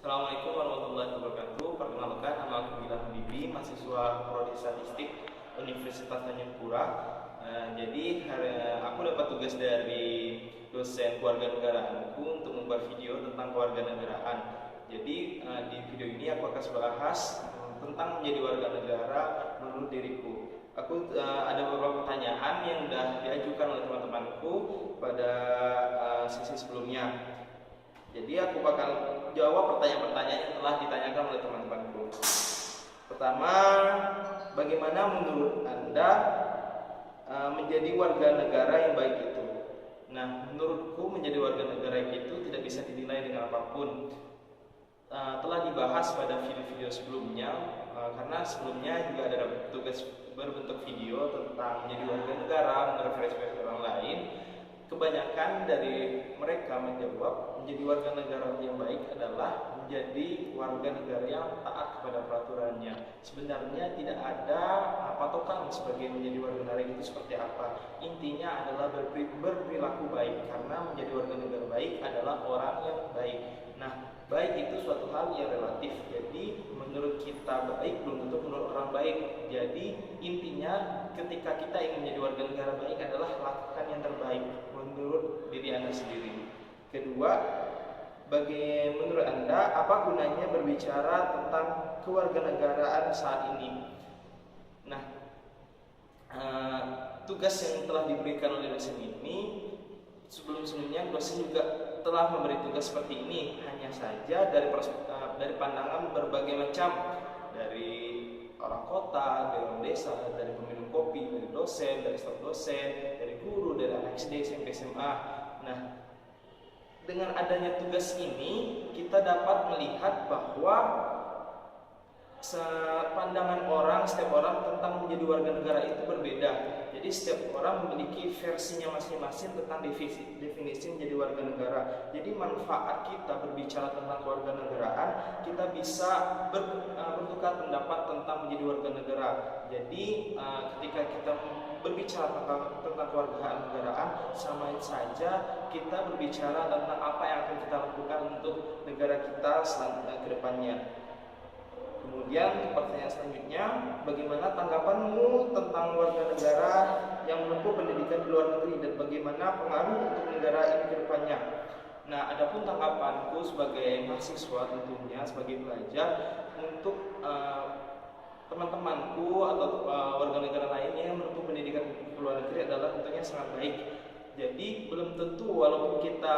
Assalamualaikum warahmatullahi wabarakatuh. Perkenalkan, nama aku Gilang Bibi, mahasiswa Prodi Statistik Universitas Tanjung Pura. Aku dapat tugas dari dosen kewarganegaraanku untuk membuat video tentang kewarganegaraan. Di video ini aku akan bahas tentang menjadi warga negara menurut diriku. Ada beberapa pertanyaan yang sudah diajukan oleh teman-temanku pada sesi sebelumnya. Jadi aku bakal jawab pertanyaan-pertanyaan yang telah ditanyakan oleh teman-temanku. Pertama, bagaimana menurut Anda menjadi warga negara yang baik itu? Nah, menurutku menjadi warga negara itu tidak bisa dinilai dengan apapun. Telah dibahas pada video-video sebelumnya, karena sebelumnya juga ada tugas berbentuk video tentang menjadi warga negara menurut versi orang lain. Kebanyakan dari mereka menjawab menjadi warga negara yang baik adalah menjadi warga negara yang taat kepada peraturannya. Sebenarnya tidak ada patokan sebagai menjadi warga negara itu seperti apa. Intinya adalah berperilaku baik, karena menjadi warga negara baik adalah orang yang baik. Nah, baik itu suatu hal yang relatif. Jadi menurut kita baik belum tentu menurut orang baik. Jadi intinya ketika kita ingin menjadi warga negara baik adalah lakukan yang terbaik menurut diri Anda sendiri. Kedua, menurut Anda apa gunanya berbicara tentang kewarganegaraan saat ini? Nah, tugas yang telah diberikan oleh dosen ini sebelumnya dosen juga telah memberi tugas seperti ini, hanya saja dari pandangan berbagai macam, dari orang kota, dari orang desa, dari peminum kopi, dari dosen, dari staf dosen, dari guru, dari anak SD, SMP, SMA. Nah, dengan adanya tugas ini kita dapat melihat bahwa pandangan setiap orang tentang menjadi warga negara itu berbeda. Jadi setiap orang memiliki versinya masing-masing tentang definisi menjadi warga negara. Jadi manfaat kita berbicara tentang kewarganegaraan, kita bisa bertukar pendapat tentang menjadi warga negara. Jadi ketika kita berbicara tentang kewarganegaraan, sama saja kita berbicara tentang apa yang akan kita lakukan untuk negara kita ke depannya. Kemudian pertanyaan selanjutnya, bagaimana tanggapanmu tentang warga negara yang menempuh pendidikan di luar negeri dan bagaimana pengaruh untuk negara ini ke depannya? Nah, adapun tanggapanku sebagai mahasiswa tentunya sebagai pelajar untuk teman-temanku atau warga negara lainnya yang menempuh pendidikan di luar negeri adalah tentunya sangat baik. Jadi belum tentu walaupun kita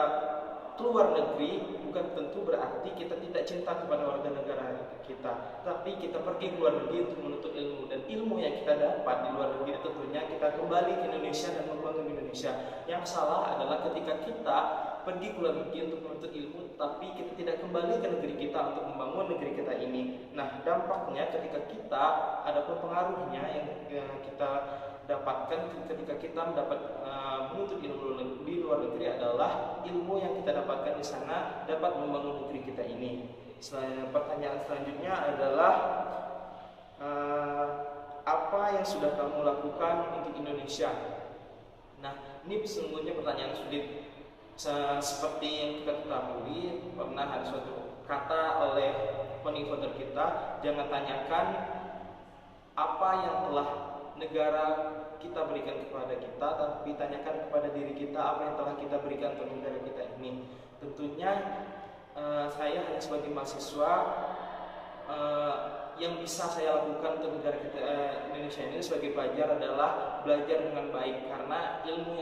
keluar negeri bukan tentu berarti kita tidak cinta kepada warga negara kita, tapi kita pergi ke luar negeri untuk menuntut ilmu, dan ilmu yang kita dapat di luar negeri tentunya kita kembali ke Indonesia dan membangun Indonesia. Yang salah adalah ketika kita pergi ke luar negeri untuk menuntut ilmu tapi kita tidak kembali ke negeri kita untuk membangun negeri kita ini. Nah, dampaknya ketika kita adapun pengaruhnya yang kita dapatkan ketika kita menuntut ilmu di luar negeri adalah ilmu yang kita dapatkan di sana dapat membangun negeri kita ini. Pertanyaan selanjutnya adalah apa yang sudah kamu lakukan untuk Indonesia? Nah, ini sesungguhnya pertanyaan sulit. Seperti yang kita ketahui, pernah ada suatu kata oleh penginfoter kita, jangan tanyakan apa yang telah negara kita berikan kepada kita, tapi tanyakan kepada diri kita apa yang telah kita berikan untuk negara kita ini. Tentunya saya hanya sebagai mahasiswa yang bisa saya lakukan untuk negara kita Indonesia ini sebagai pelajar adalah belajar dengan baik, karena ilmu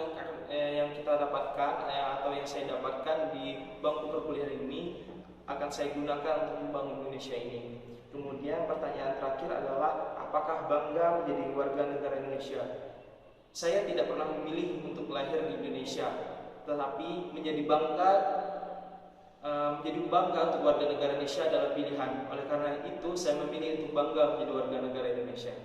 yang kita dapatkan atau yang saya dapatkan di bangku perkuliahan ini akan saya gunakan untuk membangun Indonesia ini. Kemudian pertanyaan terakhir adalah apakah bangga menjadi warga negara Indonesia? Saya tidak pernah memilih untuk lahir di Indonesia, tetapi menjadi bangga untuk warga negara Indonesia adalah pilihan. Oleh karena itu saya memilih untuk bangga menjadi warga negara Indonesia.